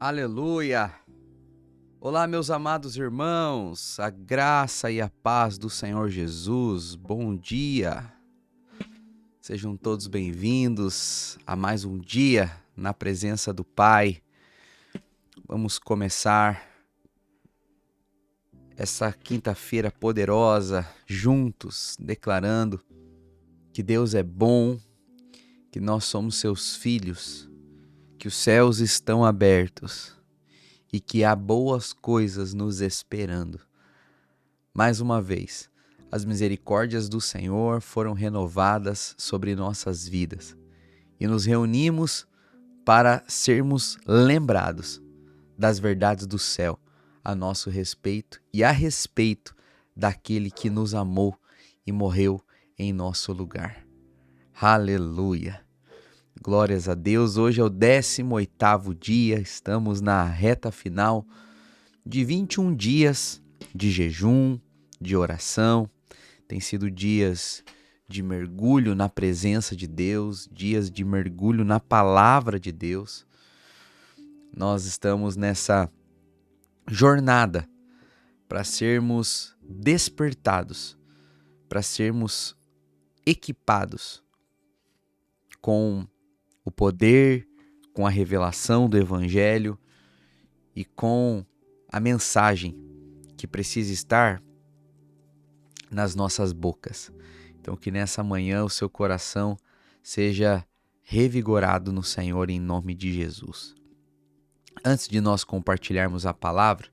Aleluia! Olá, meus amados irmãos, a graça e a paz do Senhor Jesus, bom dia! Sejam todos bem-vindos a mais um dia na presença do Pai. Vamos começar essa quinta-feira poderosa juntos, declarando que Deus é bom, que nós somos seus filhos, que os céus estão abertos e que há boas coisas nos esperando. Mais uma vez, as misericórdias do Senhor foram renovadas sobre nossas vidas e nos reunimos para sermos lembrados das verdades do céu a nosso respeito e a respeito daquele que nos amou e morreu em nosso lugar. Aleluia! Glórias a Deus, hoje é o 18º dia, estamos na reta final de 21 dias de jejum, de oração. Tem sido dias de mergulho na presença de Deus, dias de mergulho na palavra de Deus. Nós estamos nessa jornada para sermos despertados, para sermos equipados com o poder, com a revelação do Evangelho e com a mensagem que precisa estar nas nossas bocas. Então, que nessa manhã o seu coração seja revigorado no Senhor em nome de Jesus. Antes de nós compartilharmos a palavra,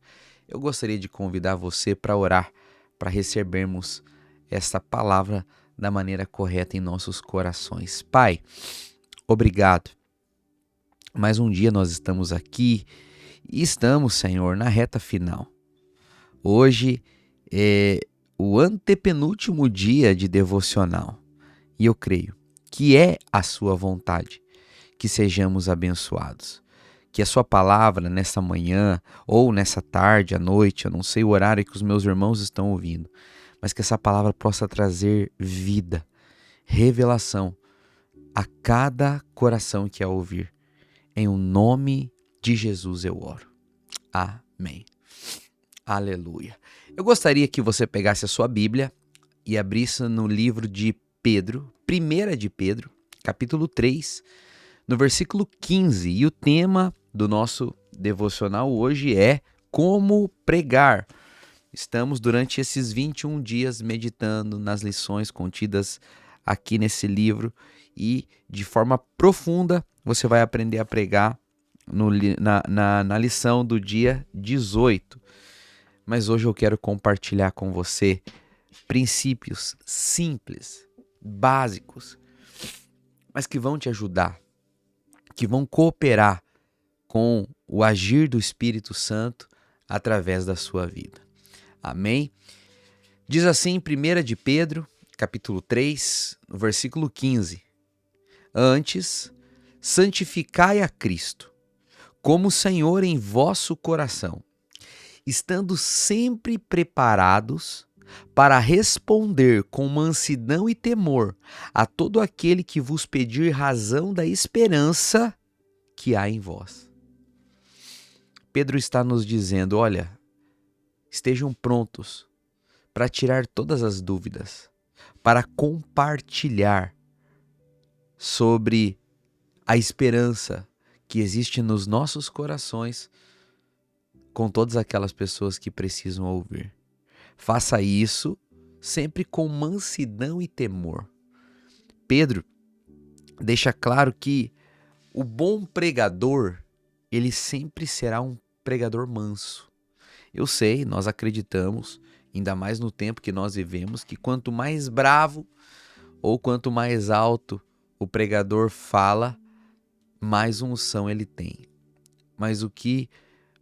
eu gostaria de convidar você para orar, para recebermos essa palavra da maneira correta em nossos corações. Pai, obrigado. Mais um dia nós estamos aqui e estamos, Senhor, na reta final. Hoje é o antepenúltimo dia de devocional e eu creio que é a sua vontade que sejamos abençoados. Que a sua palavra nessa manhã ou nessa tarde, à noite, eu não sei o horário que os meus irmãos estão ouvindo, mas que essa palavra possa trazer vida, revelação a cada coração que a ouvir. Em o nome de Jesus eu oro. Amém. Aleluia. Eu gostaria que você pegasse a sua Bíblia e abrisse no livro de Pedro, 1 de Pedro, capítulo 3, no versículo 15. E o tema do nosso devocional hoje é como pregar. Estamos durante esses 21 dias meditando nas lições contidas aqui nesse livro e de forma profunda você vai aprender a pregar na lição do dia 18. Mas hoje eu quero compartilhar com você princípios simples, básicos, mas que vão te ajudar, que vão cooperar com o agir do Espírito Santo através da sua vida. Amém? Diz assim em 1 de Pedro, capítulo 3, no versículo 15. Antes, santificai a Cristo como Senhor em vosso coração, estando sempre preparados para responder com mansidão e temor a todo aquele que vos pedir razão da esperança que há em vós. Pedro está nos dizendo, olha, estejam prontos para tirar todas as dúvidas, para compartilhar sobre a esperança que existe nos nossos corações com todas aquelas pessoas que precisam ouvir. Faça isso sempre com mansidão e temor. Pedro deixa claro que o bom pregador, ele sempre será um pregador manso. Eu sei, nós acreditamos, ainda mais no tempo que nós vivemos, que quanto mais bravo ou quanto mais alto o pregador fala, mais unção ele tem. Mas o que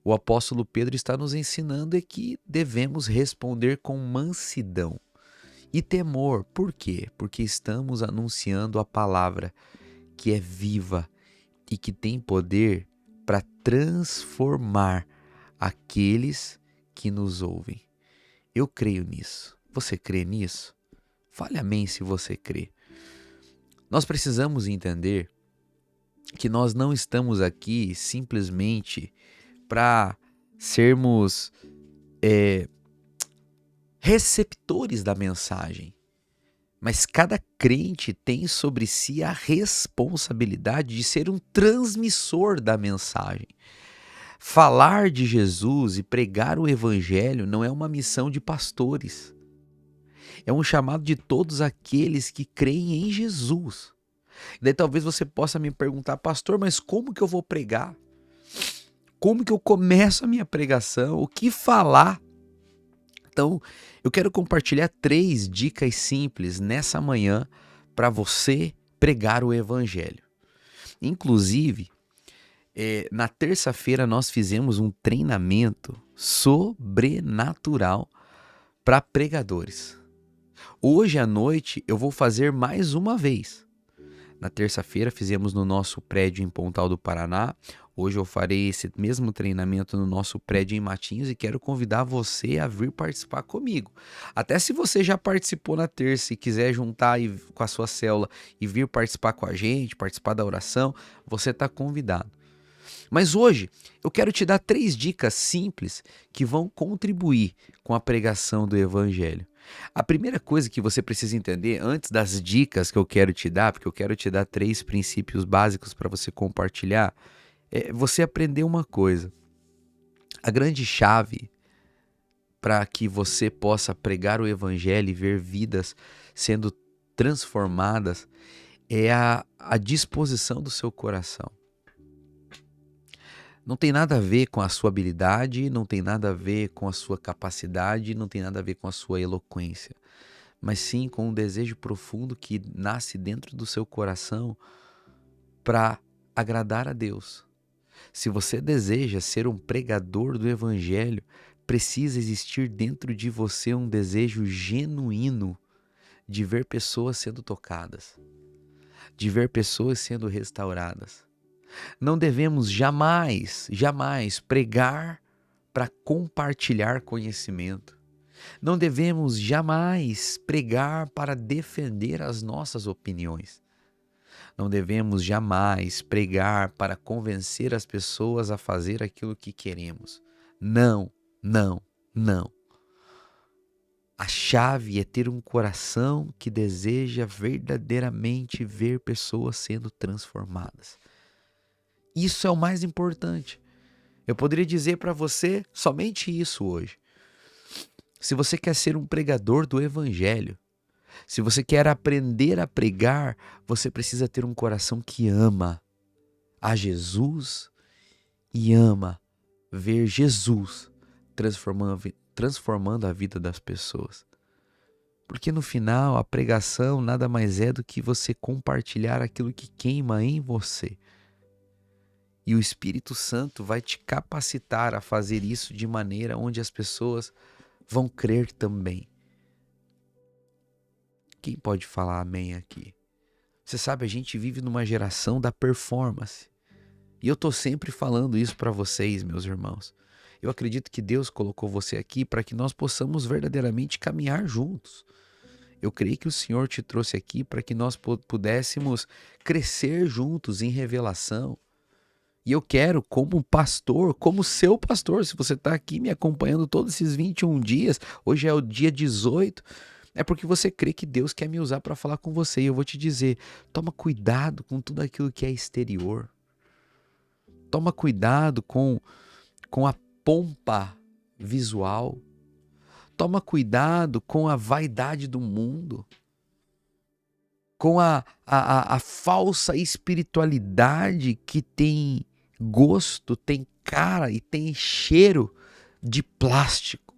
o apóstolo Pedro está nos ensinando é que devemos responder com mansidão e temor. Por quê? Porque estamos anunciando a palavra que é viva e que tem poder para transformar aqueles que nos ouvem. Eu creio nisso. Você crê nisso? Fale amém se você crê. Nós precisamos entender que nós não estamos aqui simplesmente para sermos receptores da mensagem, mas cada crente tem sobre si a responsabilidade de ser um transmissor da mensagem. Falar de Jesus e pregar o evangelho não é uma missão de pastores. É um chamado de todos aqueles que creem em Jesus. Daí talvez você possa me perguntar, pastor, mas como que eu vou pregar? Como que eu começo a minha pregação? O que falar? Então, eu quero compartilhar 3 dicas simples nessa manhã para você pregar o evangelho. Inclusive, na terça-feira nós fizemos um treinamento sobrenatural para pregadores. Hoje à noite eu vou fazer mais uma vez. Na terça-feira fizemos no nosso prédio em Pontal do Paraná. Hoje eu farei esse mesmo treinamento no nosso prédio em Matinhos e quero convidar você a vir participar comigo. Até se você já participou na terça e quiser juntar com a sua célula e vir participar com a gente, participar da oração, você está convidado. Mas hoje eu quero te dar 3 dicas simples que vão contribuir com a pregação do Evangelho. A primeira coisa que você precisa entender antes das dicas que eu quero te dar, porque eu quero te dar 3 princípios básicos para você compartilhar, é você aprender uma coisa. A grande chave para que você possa pregar o Evangelho e ver vidas sendo transformadas é a disposição do seu coração. Não tem nada a ver com a sua habilidade, não tem nada a ver com a sua capacidade, não tem nada a ver com a sua eloquência, mas sim com um desejo profundo que nasce dentro do seu coração para agradar a Deus. Se você deseja ser um pregador do Evangelho, precisa existir dentro de você um desejo genuíno de ver pessoas sendo tocadas, de ver pessoas sendo restauradas. Não devemos jamais pregar para compartilhar conhecimento. Não devemos jamais pregar para defender as nossas opiniões. Não devemos jamais pregar para convencer as pessoas a fazer aquilo que queremos. Não, não, não. A chave é ter um coração que deseja verdadeiramente ver pessoas sendo transformadas. Isso é o mais importante. Eu poderia dizer para você somente isso hoje. Se você quer ser um pregador do Evangelho, se você quer aprender a pregar, você precisa ter um coração que ama a Jesus e ama ver Jesus transformando a vida das pessoas. Porque no final, a pregação nada mais é do que você compartilhar aquilo que queima em você. E o Espírito Santo vai te capacitar a fazer isso de maneira onde as pessoas vão crer também. Quem pode falar amém aqui? Você sabe, a gente vive numa geração da performance. E eu estou sempre falando isso para vocês, meus irmãos. Eu acredito que Deus colocou você aqui para que nós possamos verdadeiramente caminhar juntos. Eu creio que o Senhor te trouxe aqui para que nós pudéssemos crescer juntos em revelação. E eu quero, como pastor, como seu pastor, se você está aqui me acompanhando todos esses 21 dias, hoje é o dia 18, é porque você crê que Deus quer me usar para falar com você. E eu vou te dizer, toma cuidado com tudo aquilo que é exterior. Toma cuidado com a pompa visual. Toma cuidado com a vaidade do mundo. Com a falsa espiritualidade que tem gosto, tem cara e tem cheiro de plástico,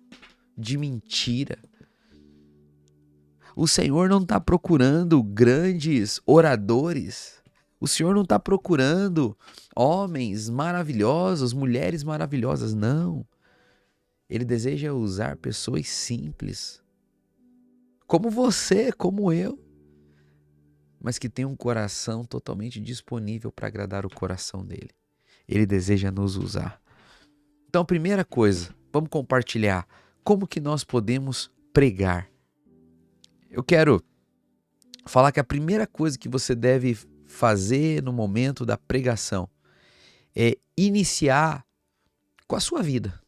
de mentira. O Senhor não está procurando grandes oradores. O Senhor não está procurando homens maravilhosos, mulheres maravilhosas, não. Ele deseja usar pessoas simples, como você, como eu, mas que tem um coração totalmente disponível para agradar o coração dele. Ele deseja nos usar. Então, primeira coisa, vamos compartilhar como que nós podemos pregar. Eu quero falar que a primeira coisa que você deve fazer no momento da pregação é iniciar com a sua vida.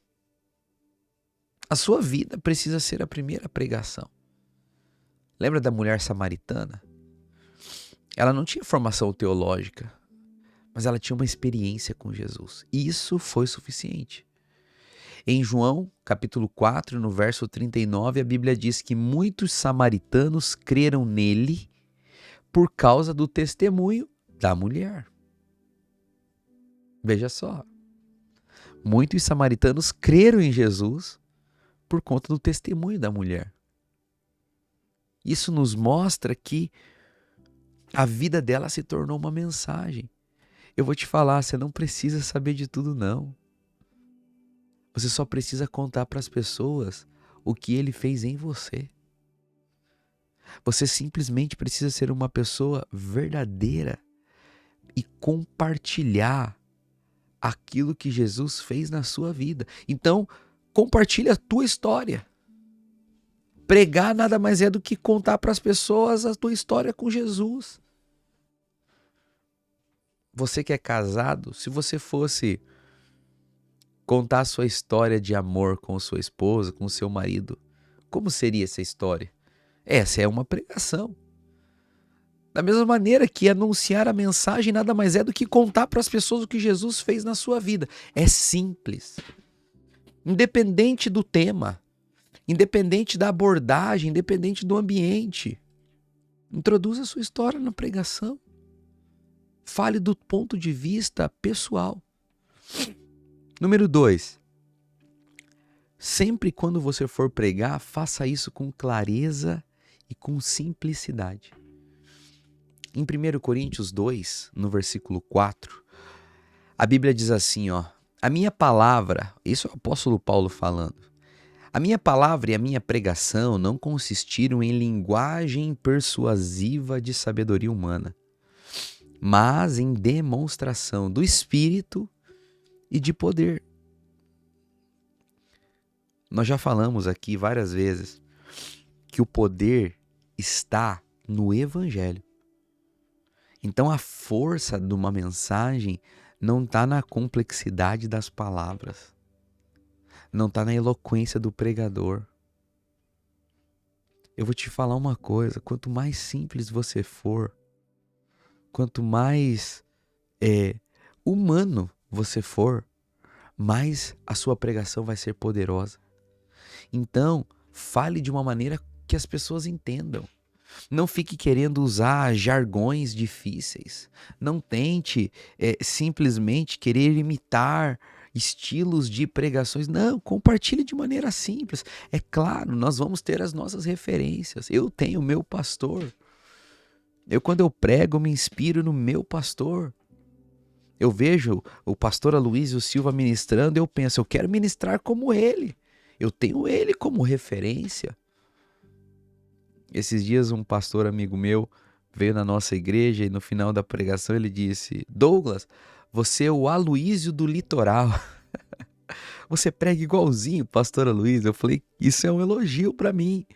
A sua vida precisa ser a primeira pregação. Lembra da mulher samaritana? Ela não tinha formação teológica, mas ela tinha uma experiência com Jesus. E isso foi suficiente. Em João, capítulo 4, no verso 39, a Bíblia diz que muitos samaritanos creram nele por causa do testemunho da mulher. Veja só. Muitos samaritanos creram em Jesus por conta do testemunho da mulher. Isso nos mostra que a vida dela se tornou uma mensagem. Eu vou te falar, você não precisa saber de tudo, não. Você só precisa contar para as pessoas o que ele fez em você. Você simplesmente precisa ser uma pessoa verdadeira e compartilhar aquilo que Jesus fez na sua vida. Então, compartilhe a tua história. Pregar nada mais é do que contar para as pessoas a tua história com Jesus. Você que é casado, se você fosse contar a sua história de amor com sua esposa, com seu marido, como seria essa história? Essa é uma pregação. Da mesma maneira que anunciar a mensagem nada mais é do que contar para as pessoas o que Jesus fez na sua vida. É simples. Independente do tema, independente da abordagem, independente do ambiente. Introduza a sua história na pregação. Fale do ponto de vista pessoal. Número 2. Sempre quando você for pregar, faça isso com clareza e com simplicidade. Em 1 Coríntios 2, no versículo 4, a Bíblia diz assim, a minha palavra, isso é o apóstolo Paulo falando, a minha palavra e a minha pregação não consistiram em linguagem persuasiva de sabedoria humana, mas em demonstração do Espírito e de poder. Nós já falamos aqui várias vezes que o poder está no Evangelho. Então a força de uma mensagem não está na complexidade das palavras, não está na eloquência do pregador. Eu vou te falar uma coisa, quanto mais simples você for, quanto mais humano você for, mais a sua pregação vai ser poderosa. Então, fale de uma maneira que as pessoas entendam. Não fique querendo usar jargões difíceis. Não tente simplesmente querer imitar estilos de pregações. Não, compartilhe de maneira simples. É claro, nós vamos ter as nossas referências. Eu tenho o meu pastor. Quando eu prego, eu me inspiro no meu pastor. Eu vejo o pastor Aloysio Silva ministrando, eu penso, eu quero ministrar como ele. Eu tenho ele como referência. Esses dias um pastor amigo meu veio na nossa igreja e no final da pregação ele disse: Douglas, você é o Aloysio do litoral. Você prega igualzinho, pastor Aloysio. Eu falei, isso é um elogio para mim.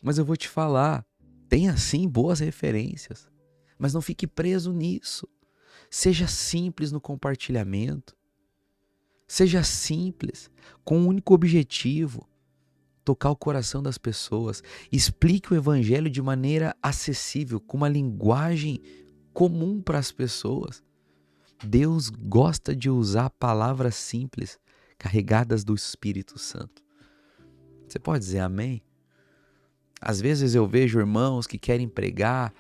Mas eu vou te falar, tenha sim boas referências, mas não fique preso nisso. Seja simples no compartilhamento. Seja simples, com um único objetivo: tocar o coração das pessoas. Explique o evangelho de maneira acessível, com uma linguagem comum para as pessoas. Deus gosta de usar palavras simples, carregadas do Espírito Santo. Você pode dizer amém? Às vezes eu vejo irmãos que querem pregar,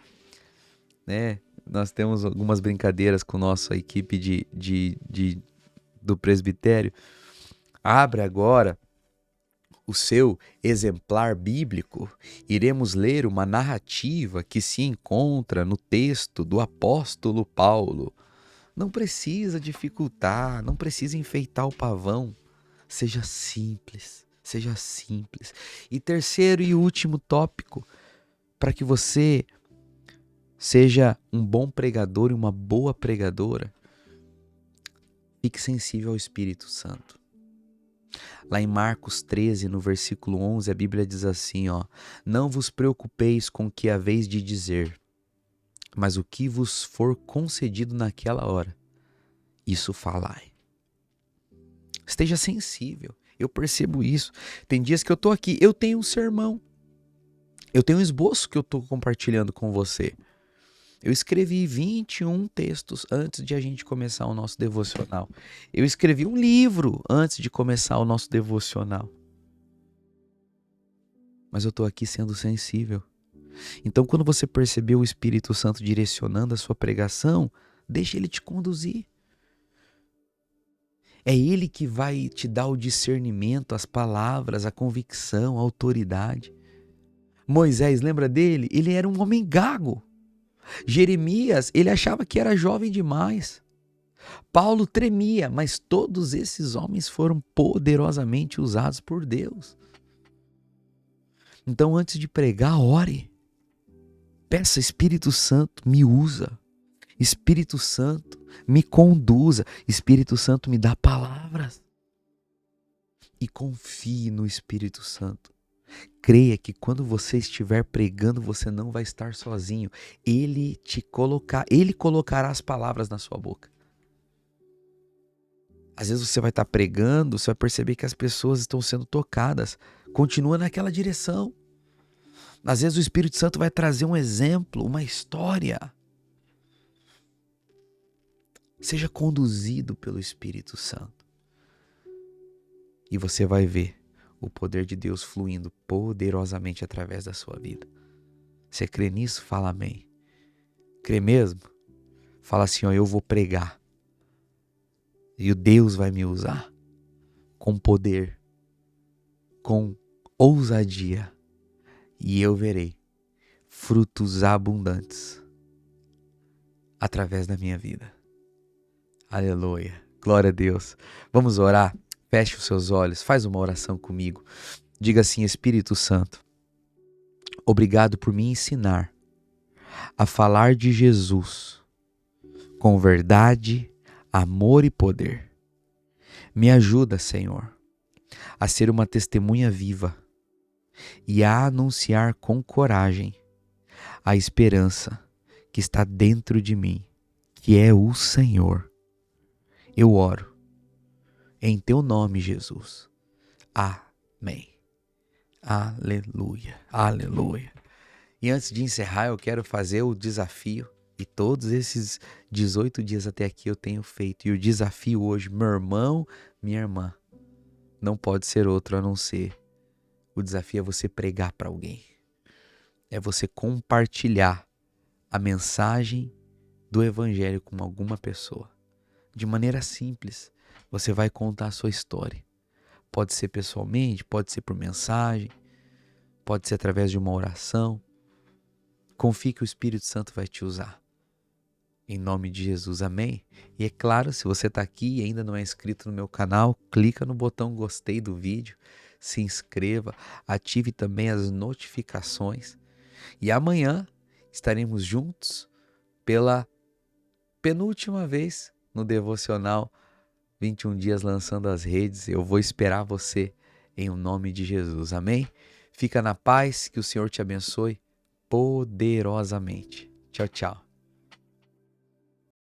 né? Nós temos algumas brincadeiras com nossa equipe do presbitério. Abre agora o seu exemplar bíblico, iremos ler uma narrativa que se encontra no texto do apóstolo Paulo. Não precisa dificultar, não precisa enfeitar o pavão. Seja simples, seja simples. E terceiro e último tópico, para que você seja um bom pregador e uma boa pregadora, fique sensível ao Espírito Santo. Lá em Marcos 13, no versículo 11, a Bíblia diz assim, não vos preocupeis com o que haveis de dizer, mas o que vos for concedido naquela hora, isso falai. Esteja sensível. Eu percebo isso. Tem dias que eu tô aqui, eu tenho um sermão. Eu tenho um esboço que eu tô compartilhando com você. Eu escrevi 21 textos antes de a gente começar o nosso devocional. Eu escrevi um livro antes de começar o nosso devocional. Mas eu tô aqui sendo sensível. Então, quando você perceber o Espírito Santo direcionando a sua pregação, deixe ele te conduzir. É ele que vai te dar o discernimento, as palavras, a convicção, a autoridade. Moisés, lembra dele? Ele era um homem gago. Jeremias, ele achava que era jovem demais. Paulo tremia, mas todos esses homens foram poderosamente usados por Deus. Então, antes de pregar, ore. Peça, Espírito Santo, me usa. Espírito Santo, me conduza. Espírito Santo, me dá palavras. E confie no Espírito Santo. Creia que quando você estiver pregando, você não vai estar sozinho. Ele colocará as palavras na sua boca. Às vezes você vai estar pregando, você vai perceber que as pessoas estão sendo tocadas. Continua naquela direção. Às vezes o Espírito Santo vai trazer um exemplo, uma história. Seja conduzido pelo Espírito Santo. E você vai ver o poder de Deus fluindo poderosamente através da sua vida. Você crê nisso? Fala amém. Crê mesmo? Fala assim, ó, eu vou pregar. E o Deus vai me usar com poder, com ousadia. E eu verei frutos abundantes através da minha vida. Aleluia. Glória a Deus. Vamos orar? Feche os seus olhos. Faz uma oração comigo. Diga assim, Espírito Santo, obrigado por me ensinar a falar de Jesus com verdade, amor e poder. Me ajuda, Senhor, a ser uma testemunha viva e a anunciar com coragem a esperança que está dentro de mim, que é o Senhor. Eu oro em teu nome, Jesus. Amém. Aleluia. Aleluia. E antes de encerrar, eu quero fazer o desafio. E todos esses 18 dias até aqui eu tenho feito. E o desafio hoje, meu irmão, minha irmã, não pode ser outro a não ser. O desafio é você pregar para alguém. É você compartilhar a mensagem do Evangelho com alguma pessoa. De maneira simples, você vai contar a sua história. Pode ser pessoalmente, pode ser por mensagem, pode ser através de uma oração. Confie que o Espírito Santo vai te usar. Em nome de Jesus, amém? E é claro, se você está aqui e ainda não é inscrito no meu canal, clica no botão gostei do vídeo, se inscreva, ative também as notificações. E amanhã estaremos juntos pela penúltima vez no Devocional 21 dias lançando as redes. Eu vou esperar você em o nome de Jesus, amém? Fica na paz, que o Senhor te abençoe poderosamente. Tchau, tchau.